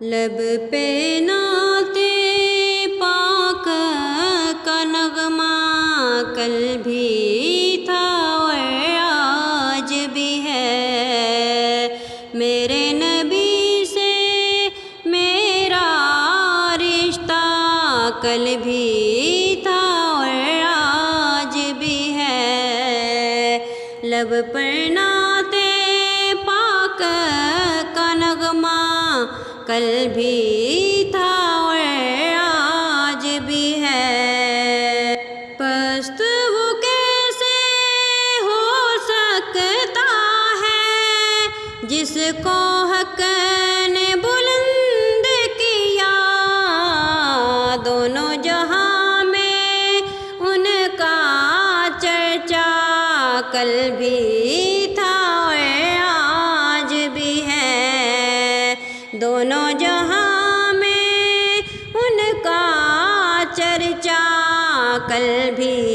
لب پہ نعت پاک کا نغمہ کل بھی تھا اور آج بھی ہے، میرے نبی سے میرا رشتہ کل بھی تھا اور آج بھی ہے، لب پر نعت پاک کا نغمہ کل بھی تھا اور آج بھی ہے، پست وہ کیسے ہو سکتا ہے جس کو حق نے بلند کیا، دونوں جہاں میں ان کا چرچا کل بھی تھا اور آج بھی ہے، دونوں جہاں میں ان کا چرچا کل بھی